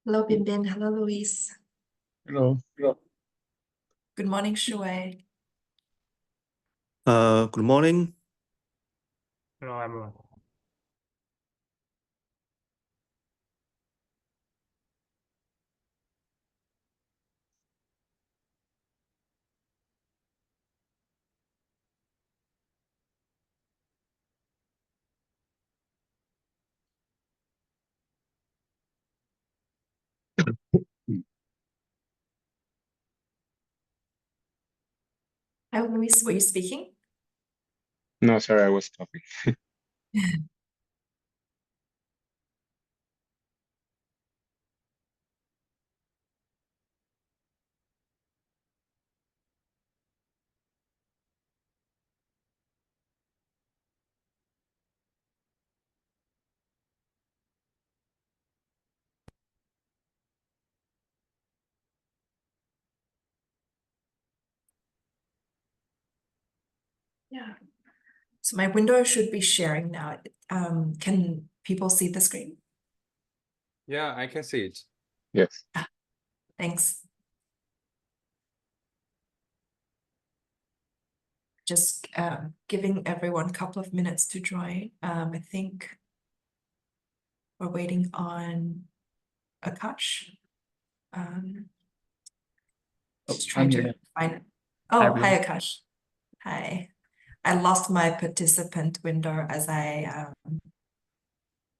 Hello, Bin. Hello, Luis. Hello. Good morning, Shui. Good morning. Hello, everyone. Hi, Luis. Were you speaking? No, sorry, I was talking. Yeah. So my window should be sharing now. Can people see the screen? Yeah, I can see it. Yes. Thanks. Just giving everyone a couple of minutes to join. I think we're waiting on Akash. Just trying to find it. Oh, hi, Akash. Hi. I lost my participant window as I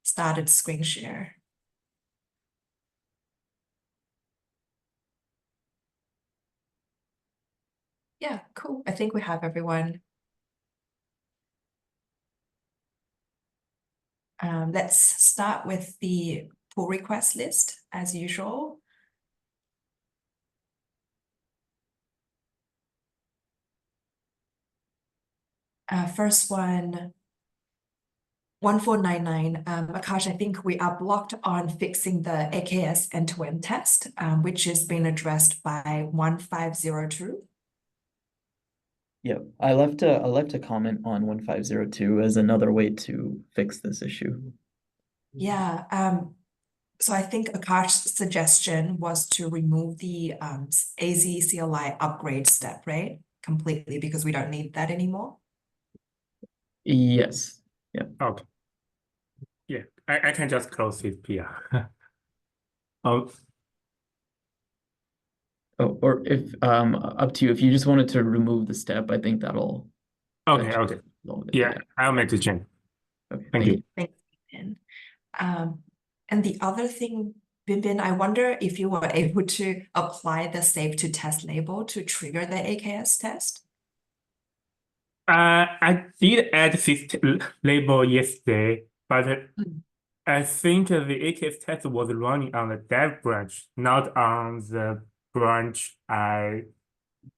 started screen share. Yeah, cool. I think we have everyone. Let's start with the pull request list as usual. First one, 1499. Akash, I think we are blocked on fixing the AKS end-to-end test, which is being addressed by 1502. Yeah, I left a comment on 1502 as another way to fix this issue. Yeah, so I think Akash's suggestion was to remove the AZ CLI upgrade step, right? Completely, because we don't need that anymore. Yes. Yeah. Okay. Yeah, I can just close this PR. Oh, Oh, or if up to you. If you just wanted to remove the step, I think that'll okay, okay. resolve it. Yeah, I'll make the change. Okay, Thank you. Thanks, Bin. And the other thing, Bin, I wonder if you were able to apply the save to test label to trigger the AKS test. I did add this label yesterday, but I think the AKS test was running on the dev branch, not on the branch I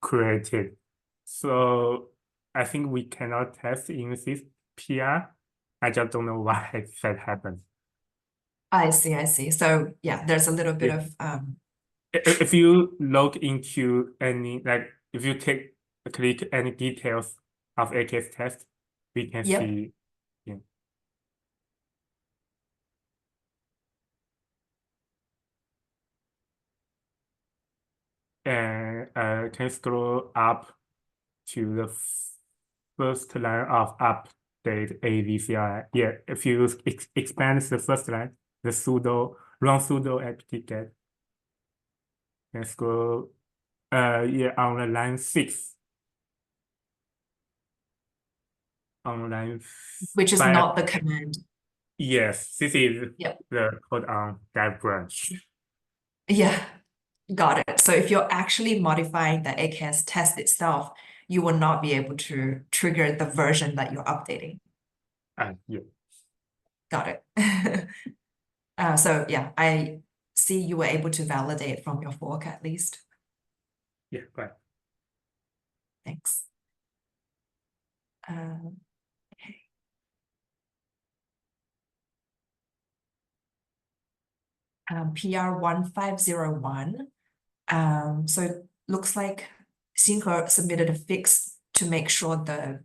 created. So I think we cannot test in this PR. I just don't know why that happened. I see. So yeah, there's a little bit of If you log into any, like if you click any details of AKS test, we can Yep. see. Yeah. And can you scroll up to the first line of update AVCI? Yeah, if you expand the first line, the run sudo apt-get, and scroll, yeah, on the line 6. On line which is 5. not the command. Yes, this is Yep. the code on that branch. Yeah, got it. So if you're actually modifying the AKS test itself, you will not be able to trigger the version that you're updating. Yeah. Got it. So yeah, I see you were able to validate from your fork at least. Yeah, right. Thanks. Okay. PR 1501. So it looks like Synchro submitted a fix to make sure the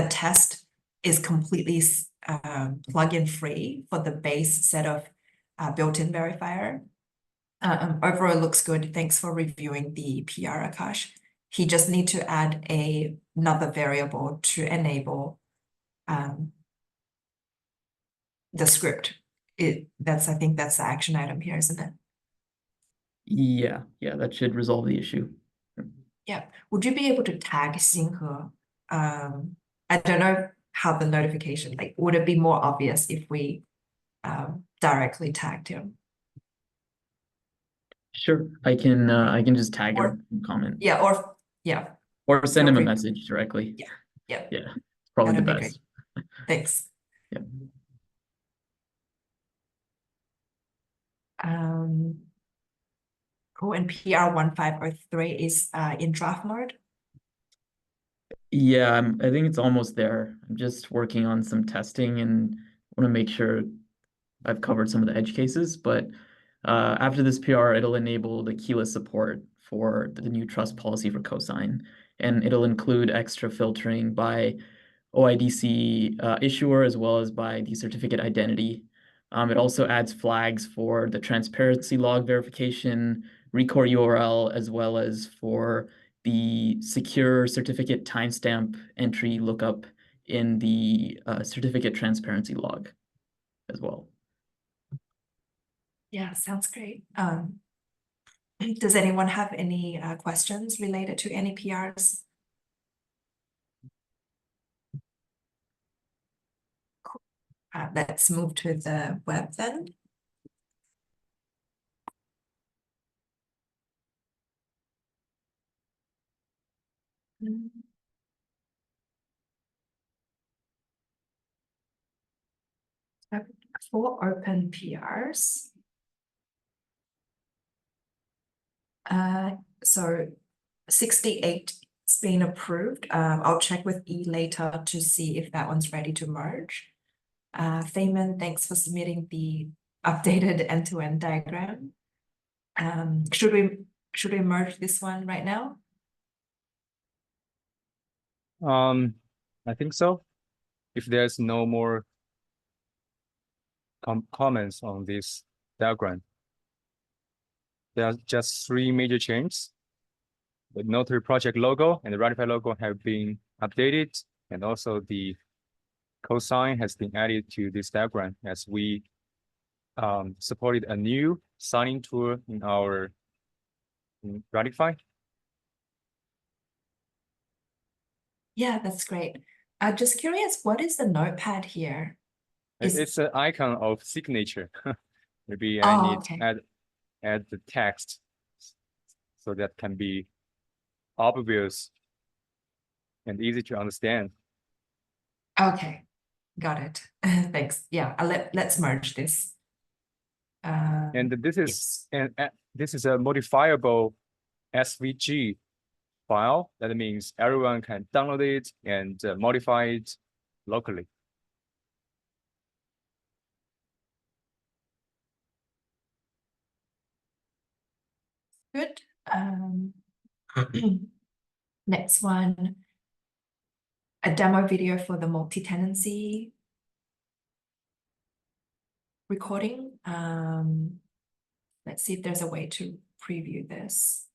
test is completely plugin free for the base set of built-in verifier. Overall looks good. Thanks for reviewing the PR, Akash. He just need to add another variable to enable the script. I think that's the action item here, isn't it? Yeah, that should resolve the issue. Yeah. Would you be able to tag Xinghe? I don't know how the notification, like, would it be more obvious if we directly tagged him? Sure, I can just tag Or- him and comment. Yeah, Or send feel him a free. message directly. Yeah. Yeah, probably the That'd be best. Thanks. Yeah. Cool. And PR 1503 is in draft mode. Yeah, I think it's almost there. I'm just working on some testing and want to make sure I've covered some of the edge cases, but after this PR, it'll enable the keyless support for the new trust policy for cosign, and it'll include extra filtering by OIDC issuer as well as by the certificate identity. It also adds flags for the transparency log verification, recore URL, as well as for the secure certificate timestamp entry lookup in the certificate transparency log as well. Yeah, sounds great. Does anyone have any questions related to any PRs? Cool. Let's move to the web then. For open PRs. So 68 has been approved. I'll check with E later to see if that one's ready to merge. Feynman, thanks for submitting the updated end-to-end diagram. Should we merge this one right now? I think so. If there's no more comments on this diagram, there are just 3 major changes. The notary project logo and the Ratify logo have been updated, and also the cosign has been added to this diagram as we supported a new signing tool in our Ratify. Yeah, that's great. Just curious, what is the notepad here? It's an icon of signature. Maybe I need okay. to add the text so that can be obvious and easy to understand. Okay, got it. Thanks. Yeah, let's merge this. And this is this is a modifiable SVG file. That means everyone can download it and modify it locally. Good. Next one, a demo video for the multi-tenancy recording. Let's see if there's a way to preview this.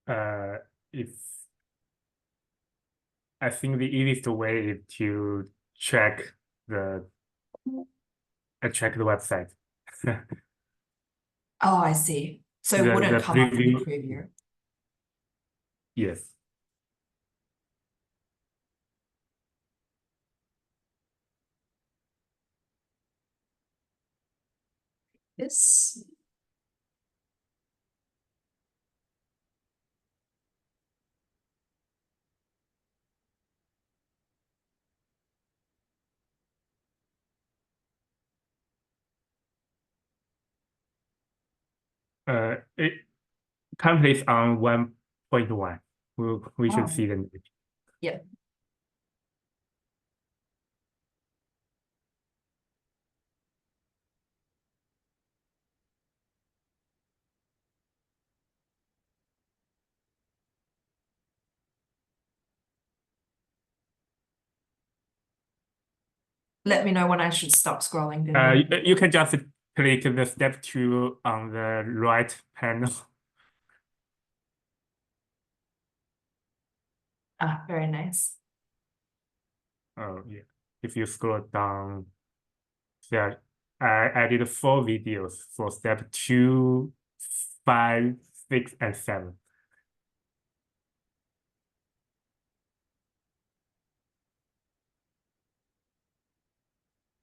If I think the easiest way is to check the website. Oh, I see. So it wouldn't come up in the preview. Yes. This. It currently is on 1.1. We should see the. Yeah. Let me know when I should stop scrolling. You can just click the step 2 on the right panel. Ah, very nice. Oh, yeah. If you scroll down, there, I added 4 videos for step 2, 5, 6, and 7.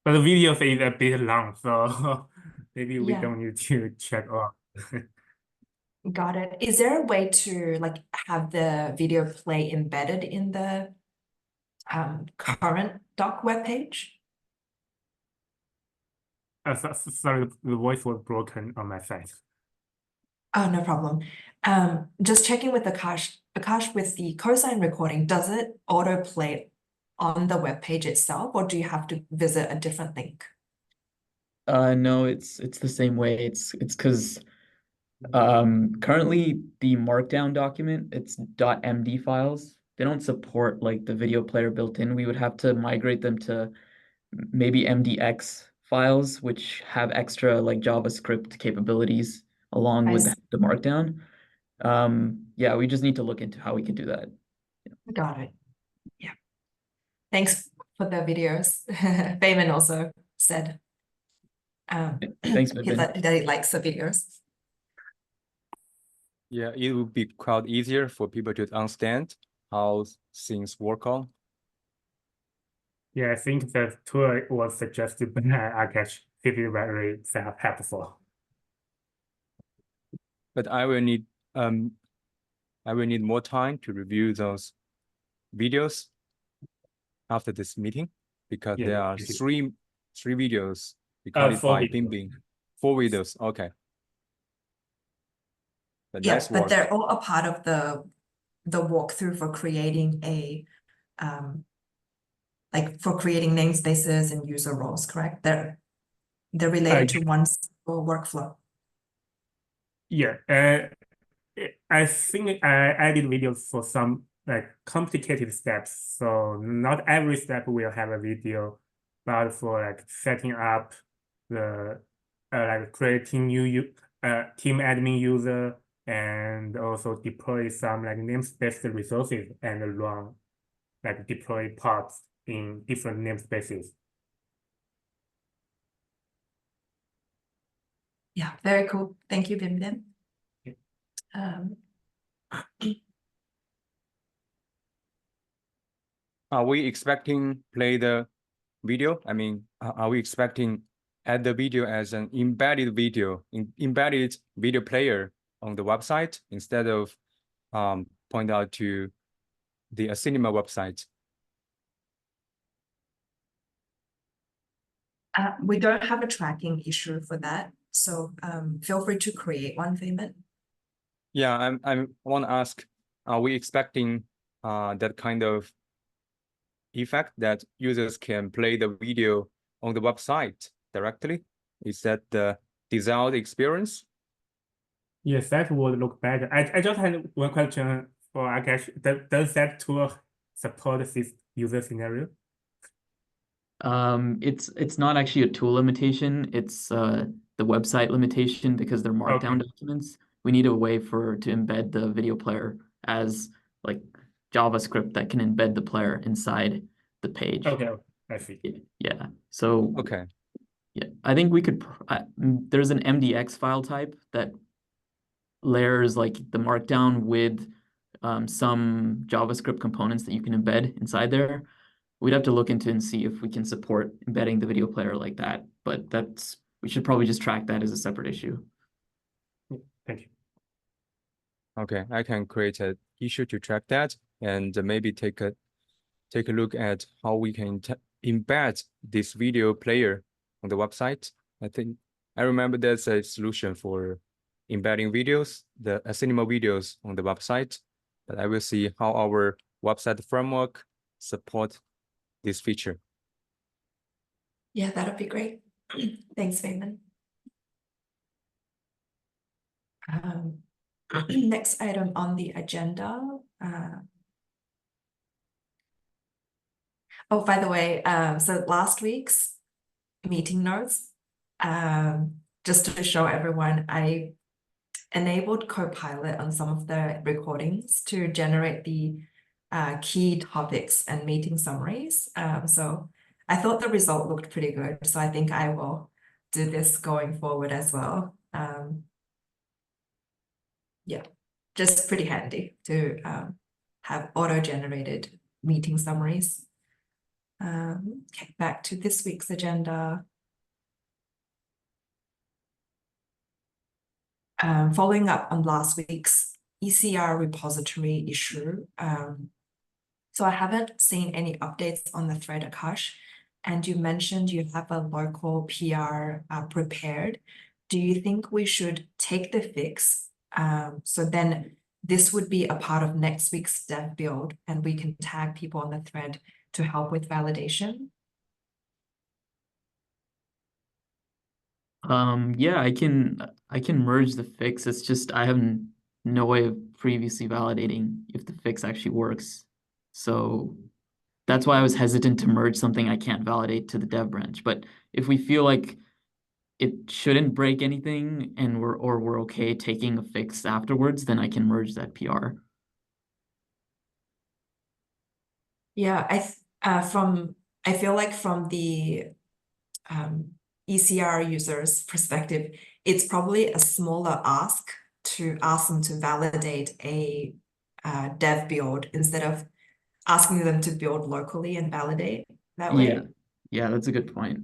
But the videos is a bit long, so maybe we Yeah. don't need to check all. Got it. Is there a way to like have the video play embedded in the current doc webpage? Sorry, the voice was broken on my side. Oh, no problem. Just checking with Akash with the cosine recording, does it autoplay on the webpage itself, or do you have to visit a different link? No, it's the same way. It's because currently the markdown document, it's .md files. They don't support like the video player built in. We would have to migrate them to maybe MDX files, which have extra like JavaScript capabilities along I with see. the markdown. Yeah, we just need to look into how we can do that. Got it. Yeah. Thanks for the videos. Bayman also said Thanks, Vipin. that he likes the videos. Yeah, it would be quite easier for people to understand how things work on. Yeah, I think the tool was suggested by Akash. It is very helpful. But I will need more time to review those videos after this meeting because Yeah, there are thank you. three videos recorded 4 by videos. Bingbing. 4 videos, okay. But Yeah, nice but work. they're all a part of the walkthrough for creating a like for creating namespaces and user roles, correct? They're related to one single workflow. Yeah, I think I added videos for some like complicated steps. So not every step will have a video, but for like setting up the like creating new team admin user and also deploy some like namespace resources and run like deploy pods in different namespaces. Yeah, very cool. Thank you, Bim Bim. Yeah. Are we expecting play the video? I mean, are we expecting add the video as an embedded video, embedded video player on the website instead of point out to the cinema website? We don't have a tracking issue for that, so feel free to create one, Feynman. Yeah, I want to ask, are we expecting that kind of effect that users can play the video on the website directly? Is that the desired experience? Yes, that would look better. I just had one question for Akash. Does that tool support this user scenario? It's not actually a tool limitation. It's the website limitation because they're markdown Okay. documents. We need a way to embed the video player as like JavaScript that can embed the player inside the page. Okay, I see. Yeah. So Okay. yeah, I think we could. There's an MDX file type that layers like the markdown with some JavaScript components that you can embed inside there. We'd have to look into and see if we can support embedding the video player like that, but we should probably just track that as a separate issue. Thank you. Okay, I can create an issue to track that and maybe take a look at how we can embed this video player on the website. I think I remember there's a solution for embedding videos, the cinema videos on the website, but I will see how our website framework support this feature. Yeah, that'd be great. Thanks, Feynman. Next item on the agenda. Oh, by the way, so last week's meeting notes, just to show everyone, I enabled Copilot on some of the recordings to generate the key topics and meeting summaries. So I thought the result looked pretty good. So I think I will do this going forward as well. Yeah, just pretty handy to have auto-generated meeting summaries. Okay, back to this week's agenda. Following up on last week's ECR repository issue. So I haven't seen any updates on the thread Akash, and you mentioned you have a local PR prepared. Do you think we should take the fix? So then this would be a part of next week's dev build, and we can tag people on the thread to help with validation. Yeah, I can merge the fix. It's just I have no way of previously validating if the fix actually works. So that's why I was hesitant to merge something I can't validate to the dev branch. But if we feel like it shouldn't break anything and we're okay taking a fix afterwards, then I can merge that PR. Yeah, I feel like from the ECR users' perspective, it's probably a smaller ask to ask them to validate a dev build instead of asking them to build locally and validate that way. Yeah, that's a good point.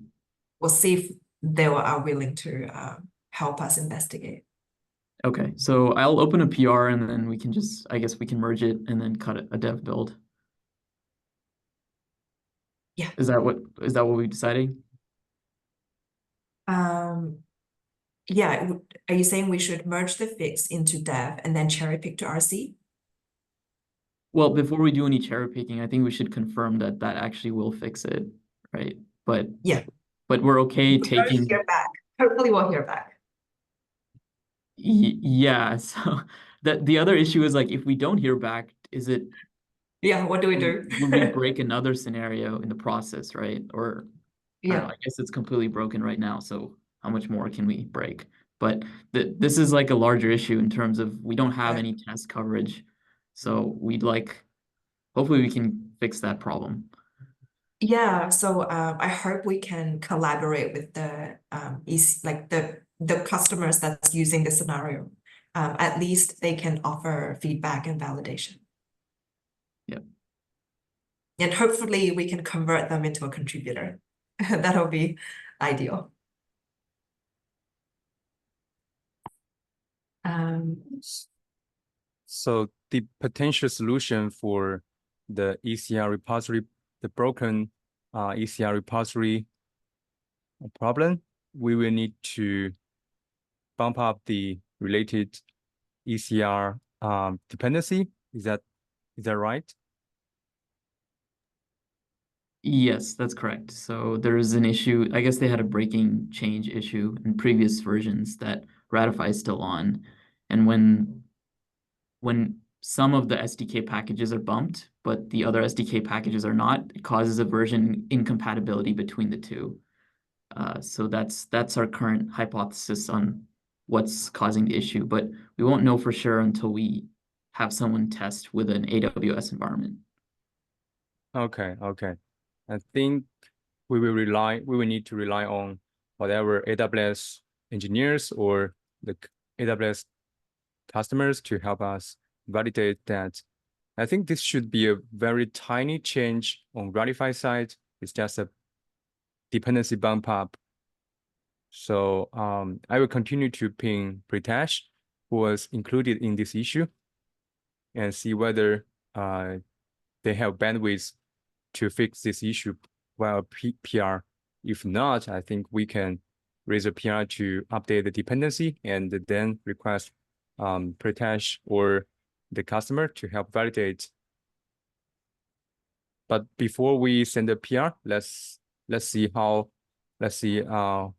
We'll see if they are willing to help us investigate. Okay, so I'll open a PR and then we can just, I guess we can merge it and then cut a dev build. Yeah. Is that what we're deciding? Yeah, are you saying we should merge the fix into dev and then cherry pick to RC? Well, before we do any cherry picking, I think we should confirm that actually will fix it, right? But yeah, but we're okay taking. Hear back. Hopefully, we'll hear back. Yeah. So the other issue is like if we don't hear back, is it? Yeah. What do we do? Will we break another scenario in the process, right? Or I don't know, I guess it's completely broken right now. So how much more can we break? But this is like a larger issue in terms of we don't have any test coverage. So we'd like, hopefully we can fix that problem. Yeah, so I hope we can collaborate with the the customers that's using the scenario. At least they can offer feedback and validation. Yep. And hopefully we can convert them into a contributor. That'll be ideal. So the potential solution for the ECR repository, the broken ECR repository problem, we will need to bump up the related ECR dependency. Is that right? Yes, that's correct. So there is an issue. I guess they had a breaking change issue in previous versions that Ratify is still on. And when some of the SDK packages are bumped, but the other SDK packages are not, it causes a version incompatibility between the two. So that's our current hypothesis on what's causing the issue, but we won't know for sure until we have someone test with an AWS environment. Okay. I think we will need to rely on whatever AWS engineers or the AWS customers to help us validate that. I think this should be a very tiny change on Ratify side. It's just a dependency bump up. So I will continue to ping Pritesh, who was included in this issue, and see whether they have bandwidth to fix this issue via PR. If not, I think we can raise a PR to update the dependency and then request Pritesh or the customer to help validate. But before we send a PR, let's see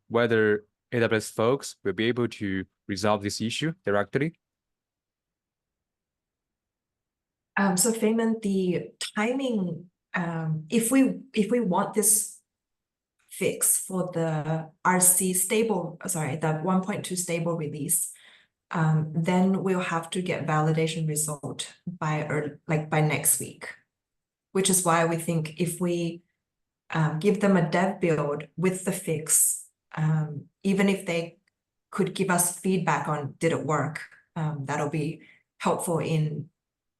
whether AWS folks will be able to resolve this issue directly. So Feynman, the timing, if we want this fix for the RC stable, sorry, the 1.2 stable release, then we'll have to get validation result by next week, which is why we think if we give them a dev build with the fix, even if they could give us feedback on did it work, that'll be helpful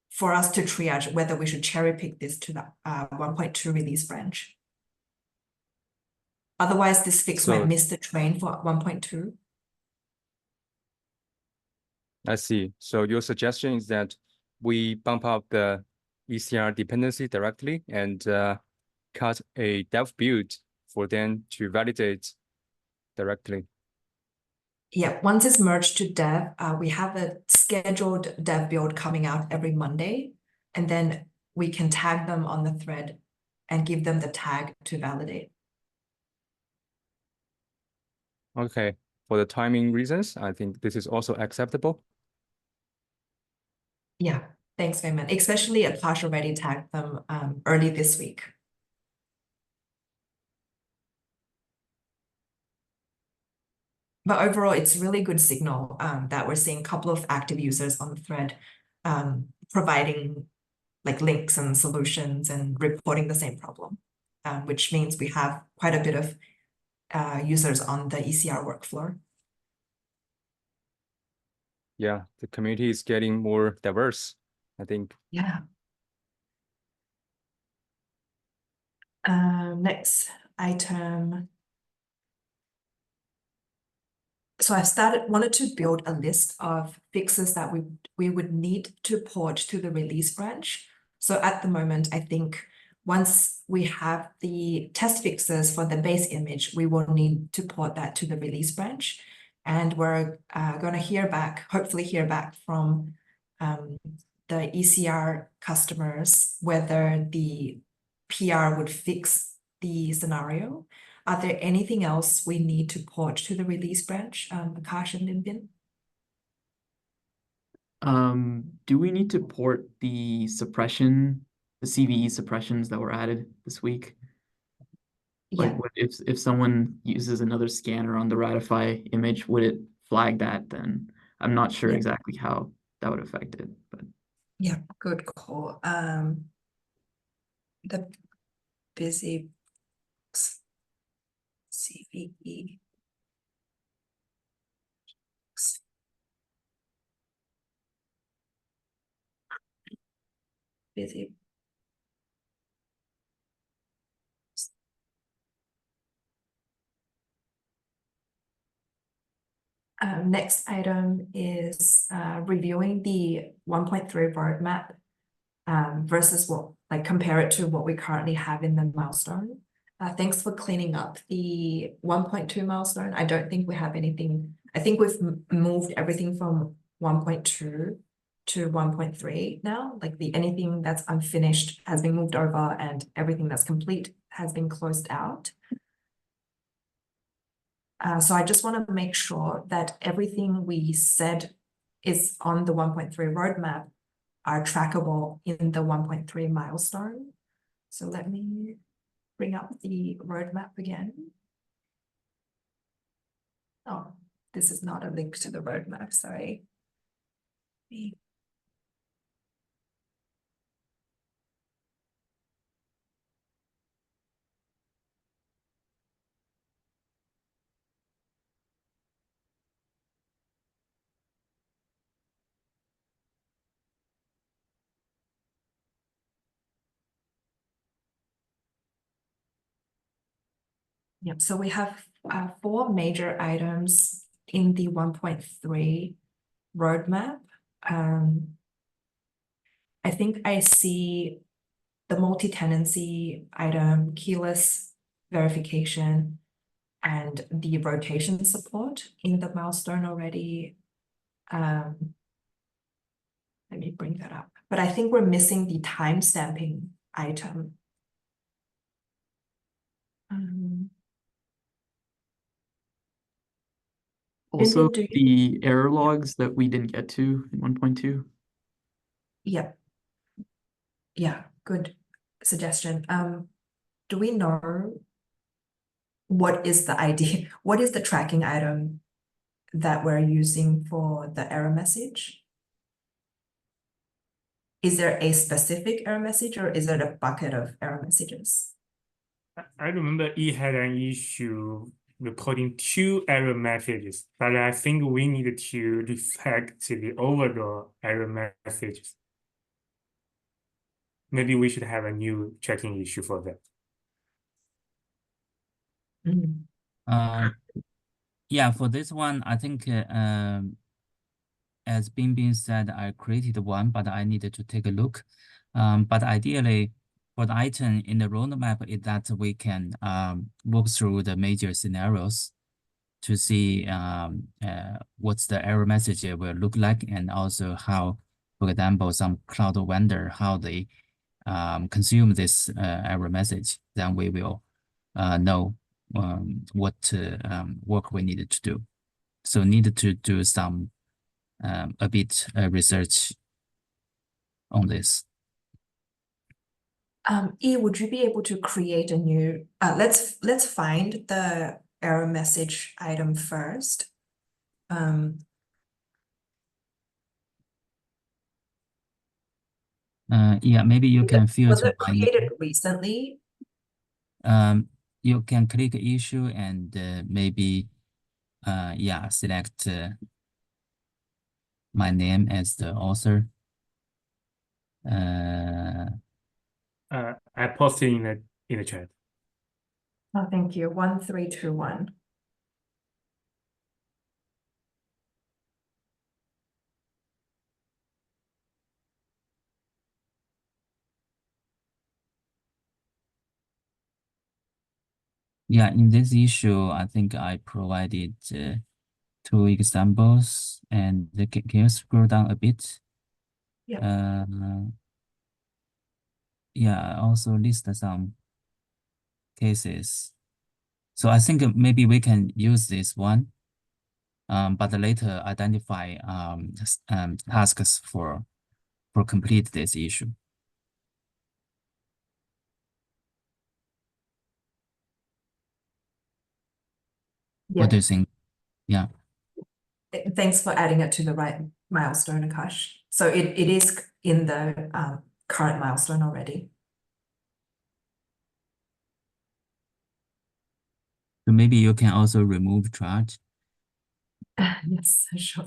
for us to triage whether we should cherry pick this to the 1.2 release branch. Otherwise, this fix might miss the train for 1.2. I see. So your suggestion is that we bump up the ECR dependency directly and cut a dev build for them to validate directly. Yeah, once it's merged to dev, we have a scheduled dev build coming out every Monday, and then we can tag them on the thread and give them the tag to validate. Okay, for the timing reasons, I think this is also acceptable. Yeah, thanks, Raymond. Especially Akash already tagged them early this week. But overall, it's really good signal that we're seeing a couple of active users on the thread providing like links and solutions and reporting the same problem, which means we have quite a bit of users on the ECR workflow. Yeah, the community is getting more diverse, I think. Yeah. Next item. So I wanted to build a list of fixes that we would need to port to the release branch. So at the moment, I think once we have the test fixes for the base image, we will need to port that to the release branch. And we're going to hopefully hear back from the ECR customers whether the PR would fix the scenario. Are there anything else we need to port to the release branch, Akash and Linbin? Do we need to port the CVE suppressions that were added this week? Like, Yeah. if someone uses another scanner on the Ratify image, would it flag that then? I'm not sure exactly how that would affect it, but Yeah, good call. The busy CVE. Busy. Next item is reviewing the 1.3 roadmap versus compare it to what we currently have in the milestone. Thanks for cleaning up the 1.2 milestone. I don't think we have anything. I think we've moved everything from 1.2 to 1.3 now. Like anything that's unfinished has been moved over and everything that's complete has been closed out. So I just want to make sure that everything we said is on the 1.3 roadmap are trackable in the 1.3 milestone. So let me bring up the roadmap again. Oh, this is not a link to the roadmap, sorry. Yep, so we have 4 major items in the 1.3 roadmap. I think I see the multi-tenancy item, keyless verification, and the rotation support in the milestone already. Let me bring that up. But I think we're missing the timestamping item. also do the error logs that we didn't get to in 1.2. Yeah. Yeah, good suggestion. Do we know what is the ID? What is the tracking item that we're using for the error message? Is there a specific error message or is it a bucket of error messages? I remember E had an issue reporting 2 error messages, but I think we need to reflect the overall error messages. Maybe we should have a new tracking issue for that. Mhm. Yeah, for this one, I think as Bingbing said, I created one, but I needed to take a look. But ideally, for the item in the roadmap is that we can walk through the major scenarios to see what's the error message will look like, and also how, for example, some cloud vendor, how they consume this error message. Then we will know what work we needed to do. So needed to do some a bit research on this. E, would you be able to create a new, let's find the error message item first. Yeah, maybe you can Was filter it by created recently? you can click issue and maybe yeah, select my name as the author. I posted in the chat. Oh, thank you. 1321. Yeah, in this issue, I think I provided 2 examples, and can you scroll down a bit? Yeah. Yeah, I also list some cases. So I think maybe we can use this one, but later identify tasks for complete this issue. What do you think? Yeah. Thanks for adding it to the right milestone, Akash. So it is in the current milestone already. So maybe you can also remove charge. Yes, sure.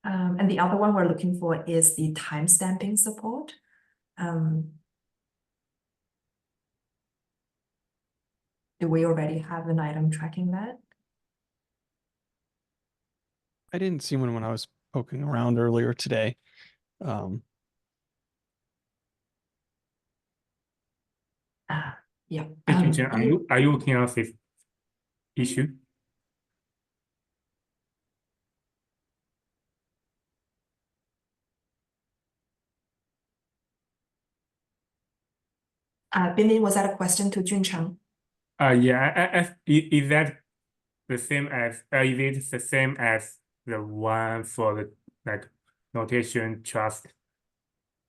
And the other one we're looking for is the timestamping support. Do we already have an item tracking that? I didn't see one when I was poking around earlier today. Yeah. Are you working on this issue? Binbin, was that a question to Juncheng? Yeah. Is that the same as? Is it the same as the one for the like notation trust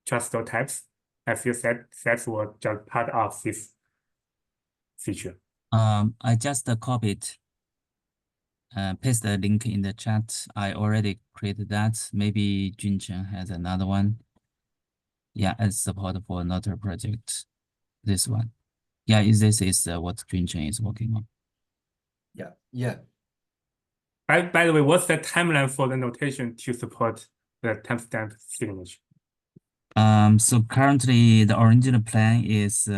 types? As you said, that's what just part of this feature. I just copied, paste the link in the chat. I already created that. Maybe Juncheng has another one. Yeah, as support for another project. This one. Yeah, this is what Juncheng is working on. Yeah. By the way, what's the timeline for the notation to support the timestamp signature? So currently the original plan is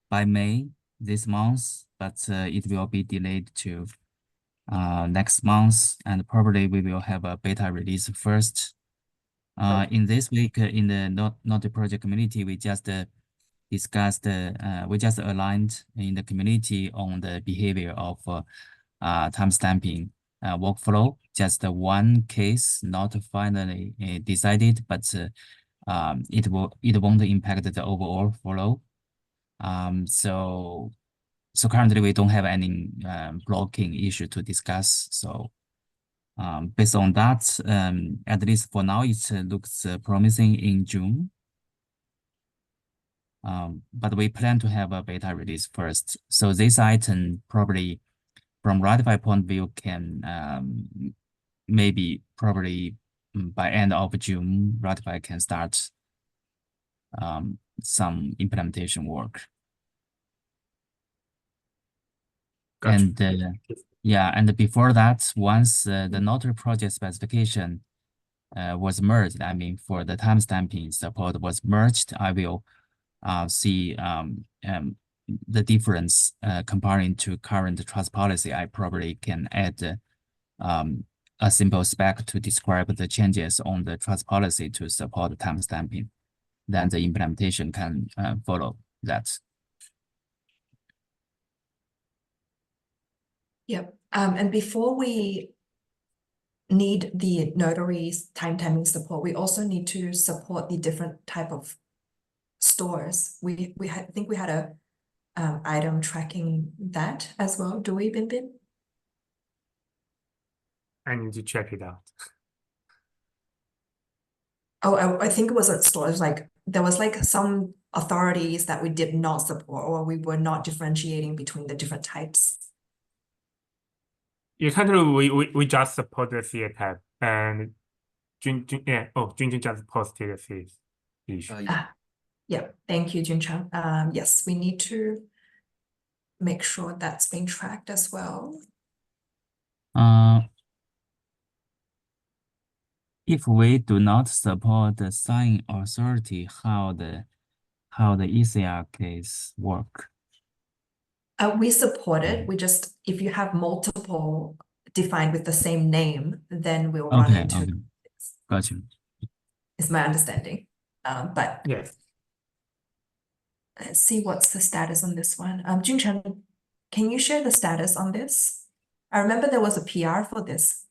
by May this month, but it will be delayed to next month, and probably we will have a beta release first. In this week, in the Node project community, we just discussed, we just aligned in the community on the behavior of timestamping workflow. Just one case, not finally decided, but it won't impact the overall flow. So So currently we don't have any blocking issue to discuss. So based on that, at least for now, it looks promising in June. But we plan to have a beta release first. So this item probably from Ratify point of view can probably by end of June, Ratify can start some implementation work. Gotcha. And yeah, and before that, once the notary project specification was merged, I mean, for the timestamping support was merged, I will see the difference comparing to current trust policy. I probably can add a simple spec to describe the changes on the trust policy to support timestamping. Then the implementation can follow that. Yep. And before we need the notary's timestamping support, we also need to support the different type of stores. I think we had a item tracking that as well. Do we, Bin Bin? I need to check it out. Oh, I think it wasn't stores. Like there was like some authorities that we did not support, or we were not differentiating between the different types. You currently we just support the CA type and Junjun just posted this issue. Yeah. Yeah, thank you, Junchang. Yes, we need to make sure that's being tracked as well. If we do not support the signing authority, how the ECR case work? We support it. We just, if you have multiple defined with the same name, then we'll run Okay, into. okay. Got you. Is my understanding. But Yes. let's see what's the status on this one. Juncheng, can you share the status on this? I remember there was a PR for this.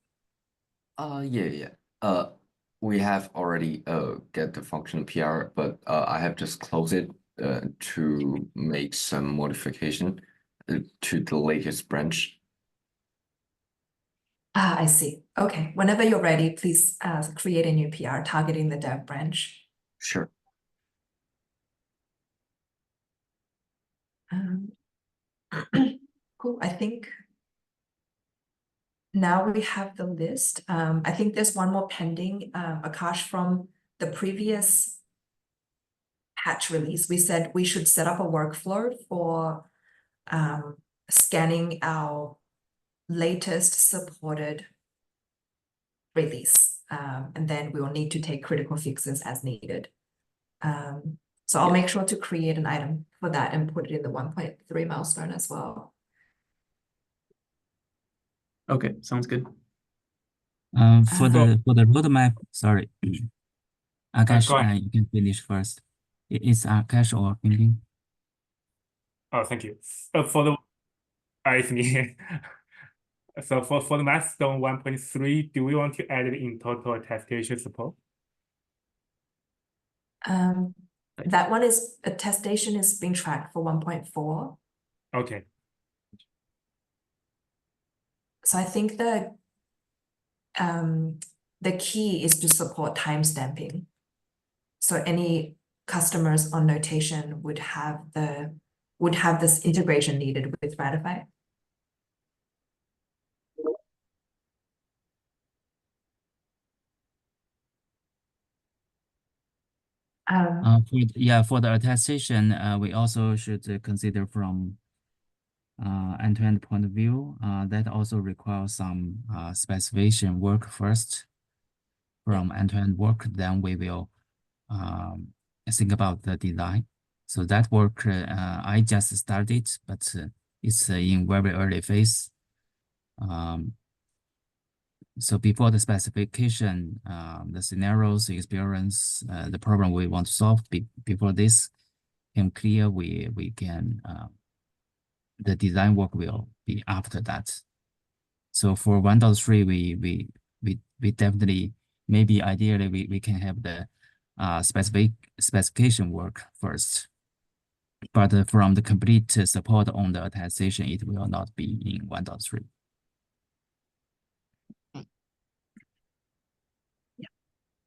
Yeah. We have already get the function PR, but I have just closed it to make some modification to the latest branch. I see. Okay, whenever you're ready, please create a new PR targeting the dev branch. Sure. Cool, I think now we have the list. I think there's one more pending, Akash, from the previous patch release. We said we should set up a workflow for scanning our latest supported release. And then we will need to take critical fixes as needed. So I'll make sure to create an item for that and put it in the 1.3 milestone as well. Okay, sounds good. For the roadmap, sorry, Akash, go ahead. you can finish first. It's Akash or Bingbing? Oh, thank you. I see. So for the milestone 1.3, do we want to add it in total attestation support? That one is attestation is being tracked for 1.4. Okay. So I think the key is to support timestamping. So any customers on notation would have this integration needed with Ratify. For the attestation, we also should consider from end-to-end point of view. That also requires some specification work first. From end-to-end work, then we will think about the design. So that work I just started, but it's in very early phase. So before the specification, the scenarios, the experience, the problem we want to solve, before this became clear, we can, the design work will be after that. So for 1.3, we definitely, maybe ideally we can have the specification work first. but from the complete support on the attestation, it will not be in 1.3.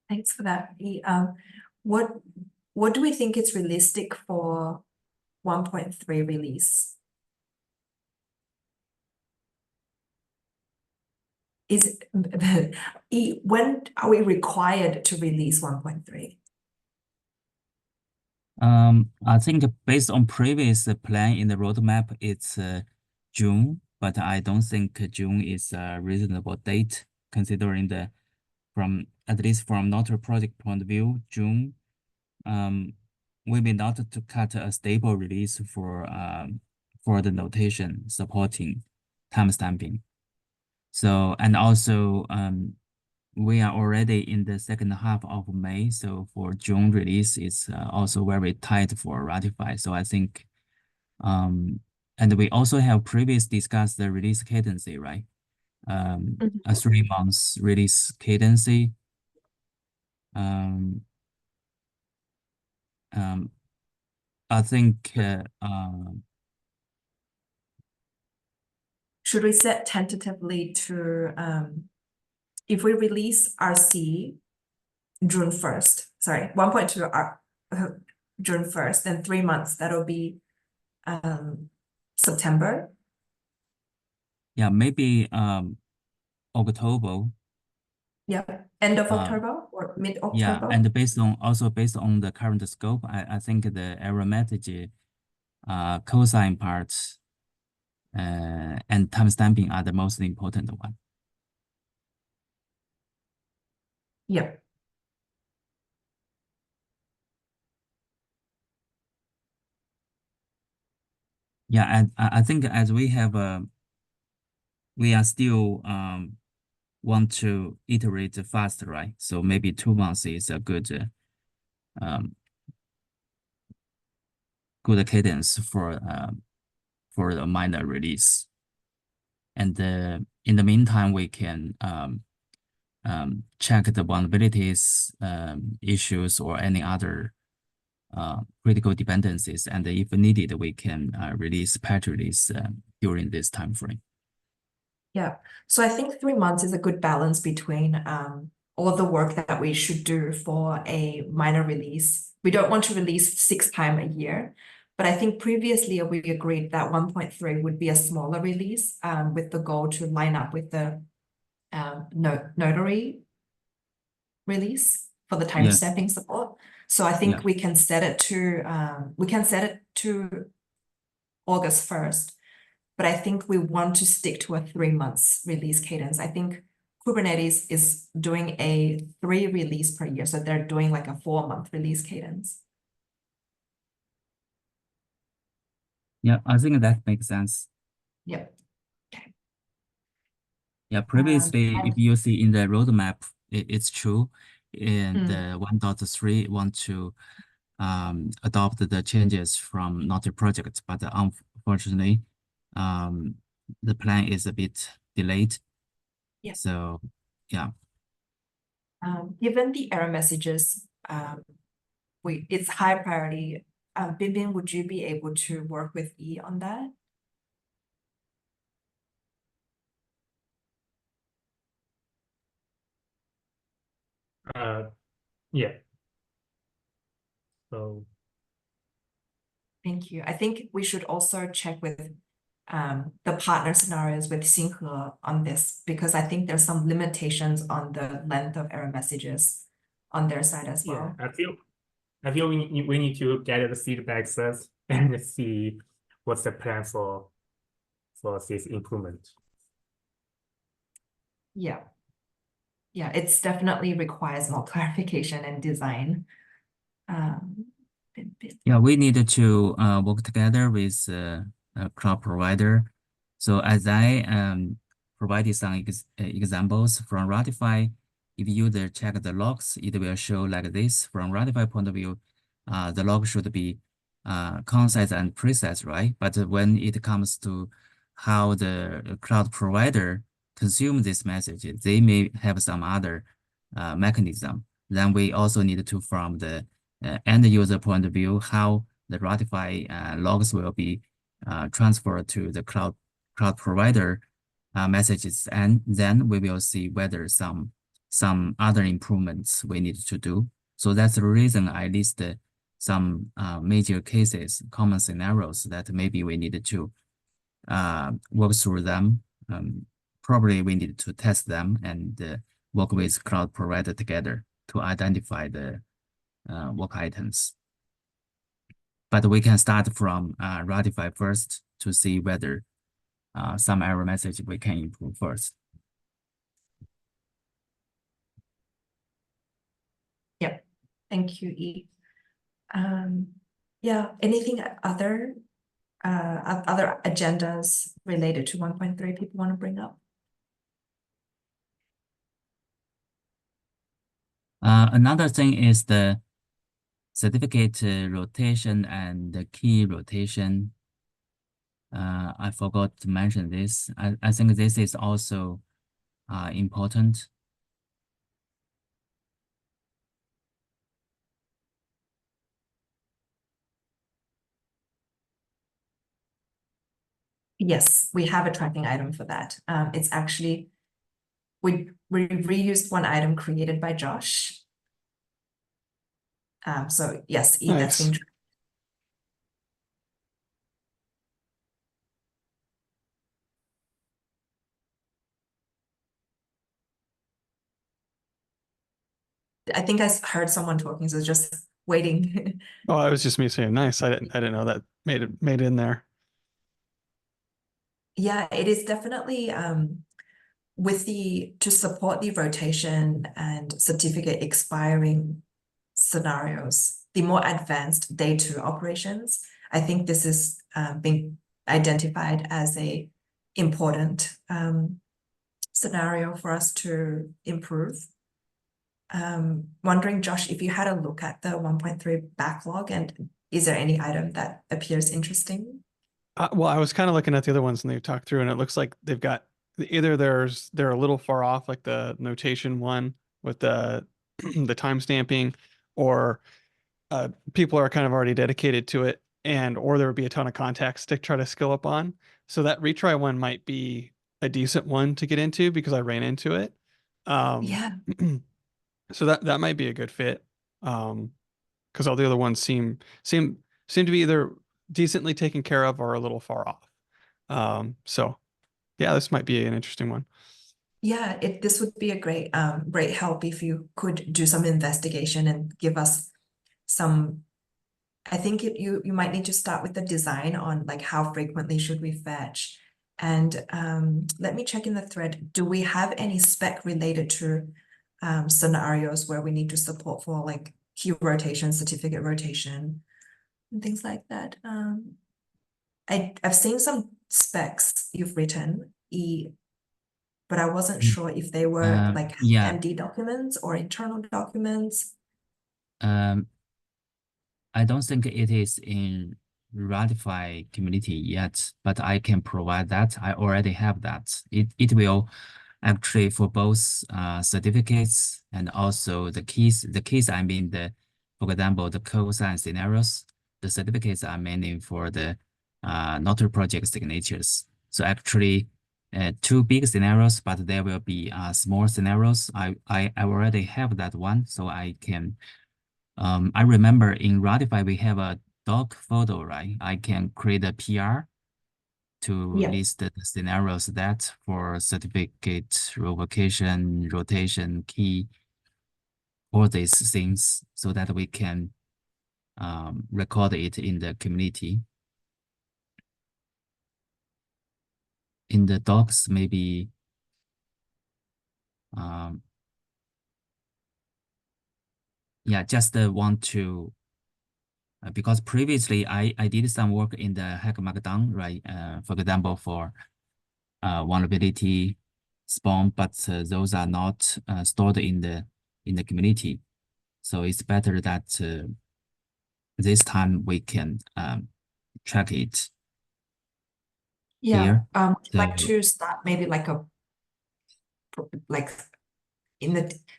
Thanks for that. What do we think is realistic for 1.3 release? Is when are we required to release 1.3? I think based on previous plan in the roadmap, it's June, but I don't think June is a reasonable date considering at least from Notary project point of view, June, we may not to cut a stable release for the notation supporting timestamping. So, and also we are already in the second half of May, so for June release, it's also very tight for Ratify. So I think, and we also have previously discussed the release cadence, right? A 3 months release cadence. I think should we set tentatively to if we release RC June 1st, sorry, 1.2 June 1st, then 3 months, that'll be September. yeah, maybe October. Yeah, end of October or mid-October. Yeah, and based on the current scope, I think the arithmetic cosine parts and timestamping are the most important one. Yeah. Yeah, and I think as we have we are still want to iterate fast, right? So maybe 2 months is a good cadence for the minor release. And in the meantime, we can check the vulnerabilities, issues, or any other critical dependencies. And if needed, we can release patch release during this time frame. Yeah, so I think 3 months is a good balance between all the work that we should do for a minor release. We don't want to release 6 times a year, but I think previously we agreed that 1.3 would be a smaller release with the goal to line up with the notary release for the timestamping support. So I think we can set it to August 1st. But I think we want to stick to a 3 months release cadence. I think Kubernetes is doing a 3 release per year. So they're doing like a 4-month release cadence. Yeah, I think that makes sense. Yep. Okay. Yeah, previously, if you see in the roadmap, it's true. In the 1.3 want to adopt the changes from Notary project, but unfortunately, the plan is a bit delayed. Yeah. So, yeah. Given the error messages, it's high priority. Binbin, would you be able to work with E on that? Yeah. So thank you. I think we should also check with the partner scenarios with Xinghe on this, because I think there's some limitations on the length of error messages on their side as well. I feel we need to get the feedback first and see what's the plan for this improvement. Yeah. Yeah, it's definitely requires more clarification and design. Yeah, we need to work together with a cloud provider. So as I provided some examples from Ratify, if user check the logs, it will show like this. From Ratify point of view, the log should be concise and precise, right? But when it comes to how the cloud provider consume this message, they may have some other mechanism. Then we also need to, from the end user point of view, how the Ratify logs will be transferred to the cloud provider messages, and then we will see whether some other improvements we need to do. So that's the reason I listed some major cases, common scenarios that maybe we need to work through them. Probably we need to test them and work with cloud provider together to identify the work items. But we can start from Ratify first to see whether some error message we can improve first. Yep. Thank you, E. Yeah, anything other agendas related to 1.3 people want to bring up? Another thing is the certificate rotation and the key rotation. I forgot to mention this. I think this is also important. Yes, we have a tracking item for that. It's actually, we reused one item created by Josh. So yes, E, that's Nice. being I think I heard someone talking, so just waiting. Oh, it was just me saying nice. I didn't know that made it in there. Yeah, it is definitely to support the rotation and certificate expiring scenarios, the more advanced day two operations. I think this is being identified as a important scenario for us to improve. Wondering, Josh, if you had a look at the 1.3 backlog, and is there any item that appears interesting? Well, I was kind of looking at the other ones and they've talked through, and it looks like they've got either they're a little far off, like the notation one with the the time stamping, or people are kind of already dedicated to it, or there would be a ton of context to try to skill up on. So that retry one might be a decent one to get into because I ran into it. Yeah. So that might be a good fit. Because all the other ones seem to be either decently taken care of or a little far off. So yeah, this might be an interesting one. Yeah, this would be a great help if you could do some investigation and give us some. I think you might need to start with the design on like how frequently should we fetch, and let me check in the thread. Do we have any spec related to scenarios where we need to support for like queue rotation, certificate rotation, and things like that? I've seen some specs you've written, E, but I wasn't sure if they were like yeah. MD documents or internal documents. I don't think it is in Ratify community yet, but I can provide that. I already have that. It will actually for both certificates and also the keys. The keys, I mean for example, the cosine scenarios. The certificates are mainly for the notary project signatures. So actually, two big scenarios, but there will be small scenarios. I already have that one, so I can. I remember in Ratify we have a doc photo, right? I can create a PR to list the scenarios that for certificate, revocation, rotation, key, all these things, so that we can record it in the community. In the docs, maybe yeah, just want to because previously I did some work in the hack markdown, right? For example, for vulnerability spawn, but those are not stored in the community. So it's better that this time we can track it. Yeah. Here. Would you like to start maybe like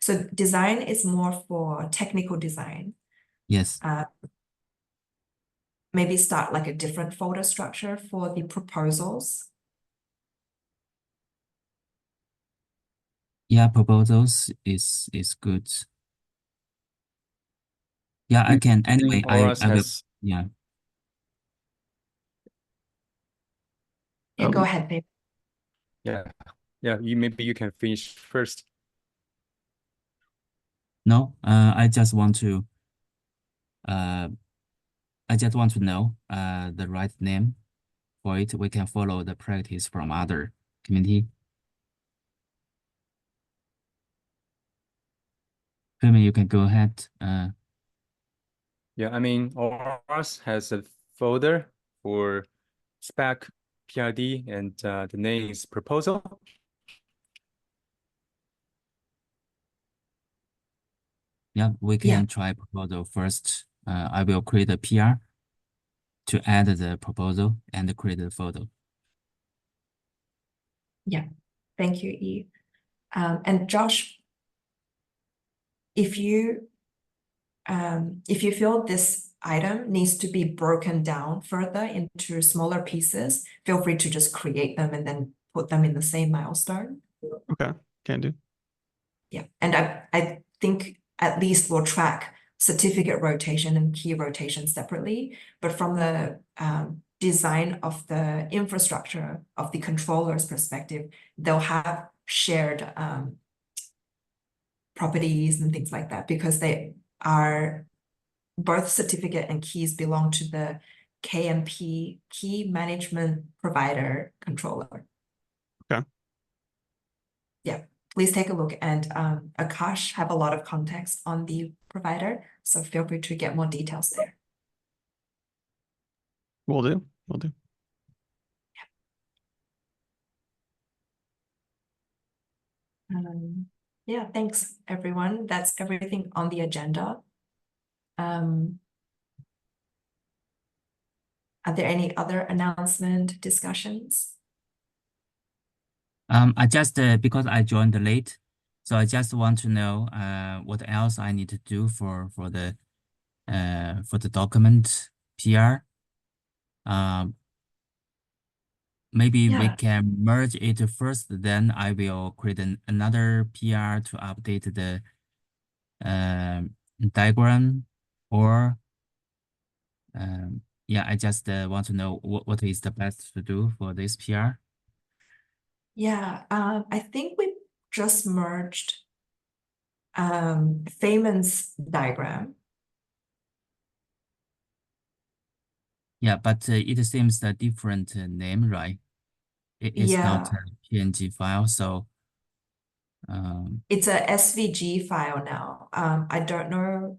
so design is more for technical design. Yes. maybe start like a different folder structure for the proposals. Yeah, proposals is good. Yeah, I can. I think Anyway, Auras I will. has Yeah. Yeah, go ahead, babe. yeah, maybe you can finish first. No, I just want to know the right name for it. We can follow the practice from other community. Firmin, you can go ahead. Yeah, I mean, Auras has a folder for spec PRD, and the name is proposal. Yeah, we can try proposal first. I will create a PR to add the proposal and create the photo. Yeah, thank you, Eve. And Josh, if you feel this item needs to be broken down further into smaller pieces, feel free to just create them and then put them in the same milestone. Okay, can do. Yeah, and I think at least we'll track certificate rotation and key rotation separately, but from the design of the infrastructure of the controller's perspective, they'll have shared properties and things like that because they are both certificate and keys belong to the KMP, key management provider controller. Okay. Yeah, please take a look, and Akash have a lot of context on the provider, so feel free to get more details there. Will do. Will do. Yeah, thanks everyone. That's everything on the agenda. Are there any other announcement discussions? I just because I joined late, so I just want to know what else I need to do for the document PR. Maybe we can merge it first, then I will create another PR to update the diagram, or yeah, I just want to know what is the best to do for this PR. Yeah, I think we just merged Feynman's diagram. Yeah, but it seems a different name, right? It's not a PNG file, so it's a SVG file now. I don't know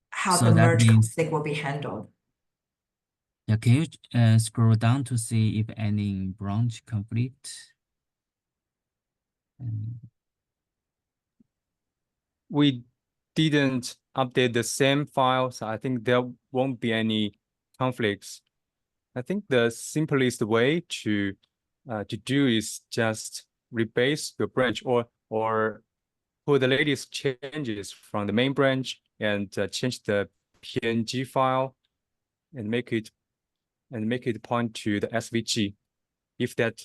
how so the that merge means, config will be handled. yeah, can you scroll down to see if any branch conflict? We didn't update the same file, so I think there won't be any conflicts. I think the simplest way to do is just rebase your branch or pull the latest changes from the main branch and change the PNG file and make it point to the SVG. If that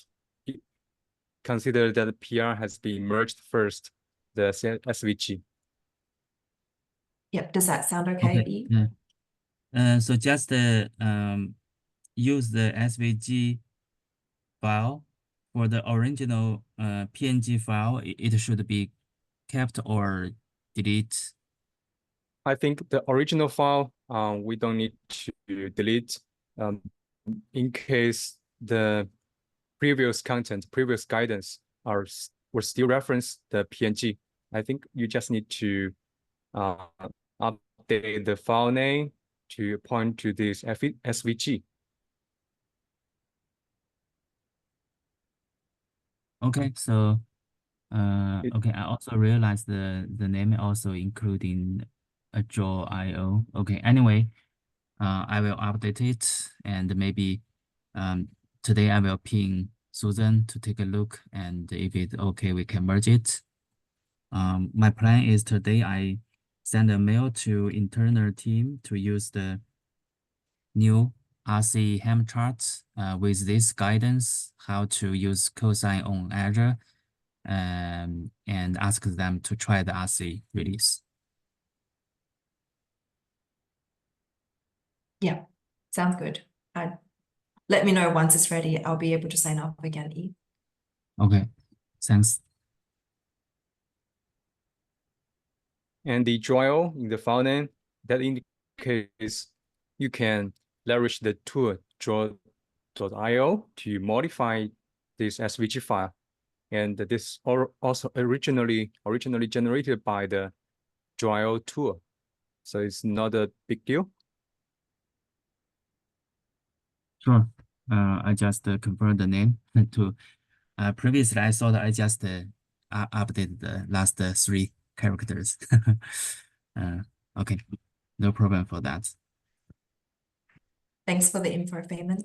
consider that the PR has been merged first, the SVG. Yep, does that sound okay, Okay. Eve? So just use the SVG file for the original PNG file. It should be kept or delete. I think the original file, we don't need to delete. In case the previous content, previous guidance will still reference the PNG. I think you just need to update the file name to point to this SVG. Okay, so okay, I also realized the name also including a draw IO. Okay, anyway, I will update it, and maybe today I will ping Susan to take a look, and if it's okay, we can merge it. My plan is today I send a mail to internal team to use the new RC ham chart with this guidance, how to use cosine on Azure, and ask them to try the RC release. Yeah, sounds good. Let me know once it's ready. I'll be able to sign up again, E. Okay, thanks. And the URL in the file name that indicates you can leverage the tool draw.io to modify this SVG file. And this also originally generated by the draw.io tool. So it's not a big deal. Sure. I just confirmed the name to previously I thought I just updated the last 3 characters. Okay, no problem for that. Thanks for the info, Feynman.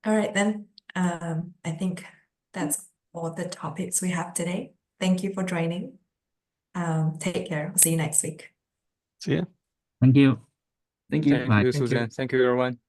All right, then. I think that's all the topics we have today. Thank you for joining. Take care. I'll see you next week. See ya. Thank you. Thank you. Thank Bye. you, Thank you. Susan. Thank you, everyone.